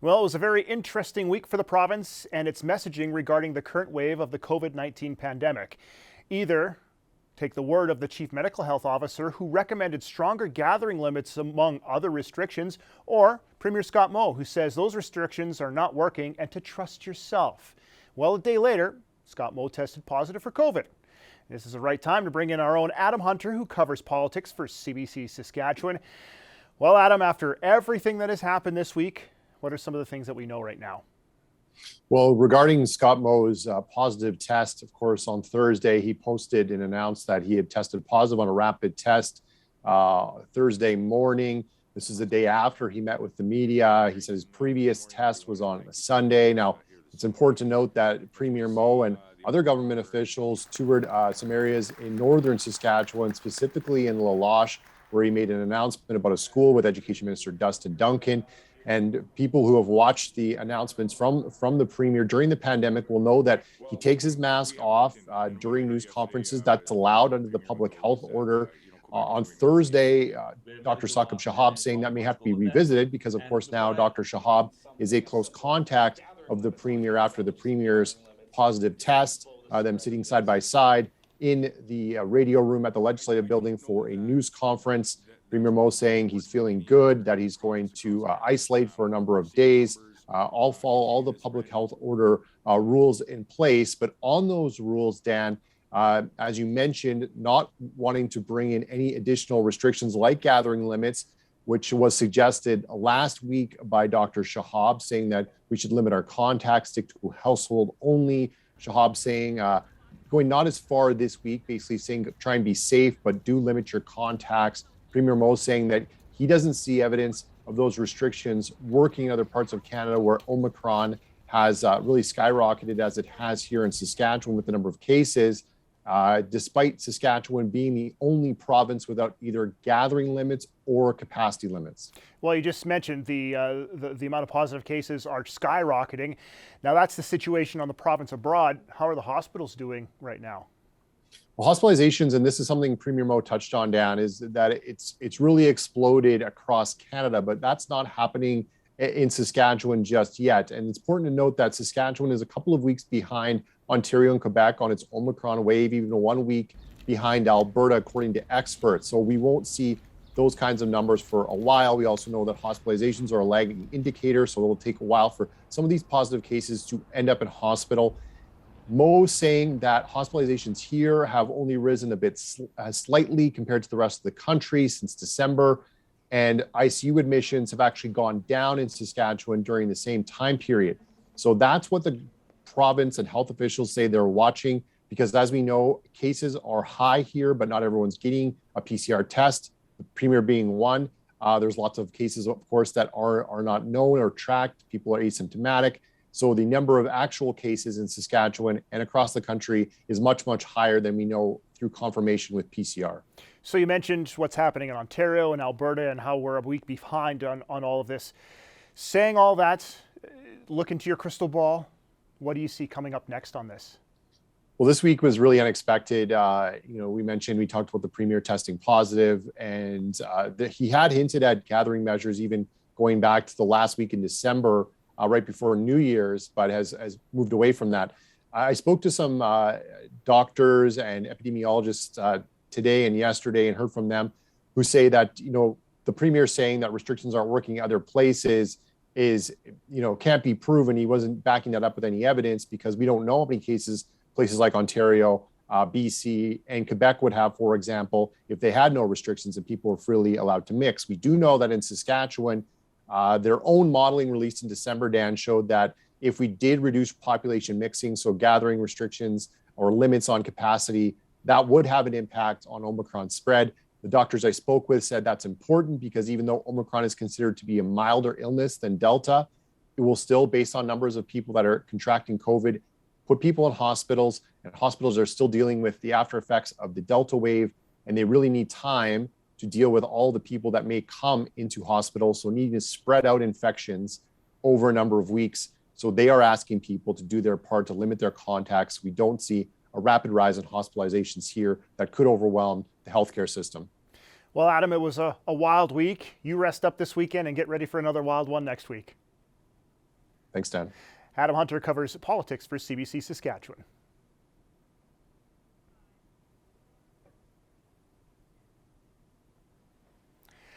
Well, it was a very interesting week for the province and its messaging regarding the current wave of the COVID-19 pandemic. Either take the word of the chief medical health officer, who recommended stronger gathering limits among other restrictions, or Premier Scott Moe, who says those restrictions are not working and to trust yourself. Well, a day later, Scott Moe tested positive for COVID. This is the right time to bring in our own Adam Hunter, who covers politics for CBC Saskatchewan. Well, Adam, after everything that has happened this week, what are some of the things that we know right now? Well, regarding Scott Moe's positive test, of course, on Thursday, he posted and announced that he had tested positive on a rapid test Thursday morning. This is the day after he met with the media. He said his previous test was on a Sunday. Now, it's important to note that Premier Moe and other government officials toured some areas in northern Saskatchewan, specifically in La Loche, where he made an announcement about a school with Education Minister Dustin Duncan. And people who have watched the announcements from the Premier during the pandemic will know that he takes his mask off during news conferences. That's allowed under the public health order. On Thursday, Dr. Saqib Shahab saying that may have to be revisited because, of course, now Dr. Shahab is a close contact of the Premier after the Premier's positive test, them sitting side by side in the radio room at the Legislative Building for a news conference. Premier Moe saying he's feeling good, that he's going to isolate for a number of days, all follow all the public health order rules in place. But on those rules, Dan, as you mentioned, not wanting to bring in any additional restrictions like gathering limits, which was suggested last week by Dr. Shahab, saying that we should limit our contacts, stick to household only. Shahab saying, going not as far this week, basically saying try and be safe, but do limit your contacts. Premier Moe saying that he doesn't see evidence of those restrictions working in other parts of Canada where Omicron has really skyrocketed as it has here in Saskatchewan with the number of cases, despite Saskatchewan being the only province without either gathering limits or capacity limits. Well, you just mentioned the amount of positive cases are skyrocketing. Now, that's the situation on the province abroad. How are the hospitals doing right now? Well, hospitalizations, and this is something Premier Moe touched on, Dan, is that it's really exploded across Canada, but that's not happening in Saskatchewan just yet. And it's important to note that Saskatchewan is a couple of weeks behind Ontario and Quebec on its Omicron wave, even 1 week behind Alberta, according to experts. So we won't see those kinds of numbers for a while. We also know that hospitalizations are a lagging indicator, so it'll take a while for some of these positive cases to end up in hospital. Moe saying that hospitalizations here have only risen a bit slightly compared to the rest of the country since December, and ICU admissions have actually gone down in Saskatchewan during the same time period. So that's what the province and health officials say they're watching, because as we know, cases are high here, but not everyone's getting a PCR test, the Premier being one. There's lots of cases, of course, that are not known or tracked. People are asymptomatic. So the number of actual cases in Saskatchewan and across the country is much, much higher than we know through confirmation with PCR. So you mentioned what's happening in Ontario and Alberta and how we're a week behind on all of this. Saying all that, look into your crystal ball. What do you see coming up next on this? Well, this week was really unexpected. We talked about the Premier testing positive, and he had hinted at gathering measures even going back to the last week in December, right before New Year's, but has moved away from that. I spoke to some doctors and epidemiologists today and yesterday and heard from them who say that, the Premier saying that restrictions aren't working other places is, can't be proven. He wasn't backing that up with any evidence because we don't know how many cases places like Ontario, BC, and Quebec would have, for example, if they had no restrictions and people were freely allowed to mix. We do know that in Saskatchewan, their own modeling released in December, Dan, showed that if we did reduce population mixing, so gathering restrictions or limits on capacity, that would have an impact on Omicron spread. The doctors I spoke with said that's important because even though Omicron is considered to be a milder illness than Delta, it will still, based on numbers of people that are contracting COVID, put people in hospitals, and hospitals are still dealing with the after effects of the Delta wave, and they really need time to deal with all the people that may come into hospitals. So needing to spread out infections over a number of weeks. So they are asking people to do their part to limit their contacts. We don't see a rapid rise in hospitalizations here that could overwhelm the healthcare system. Well, Adam, it was a wild week. You rest up this weekend and get ready for another wild one next week. Thanks, Dan. Adam Hunter covers politics for CBC Saskatchewan.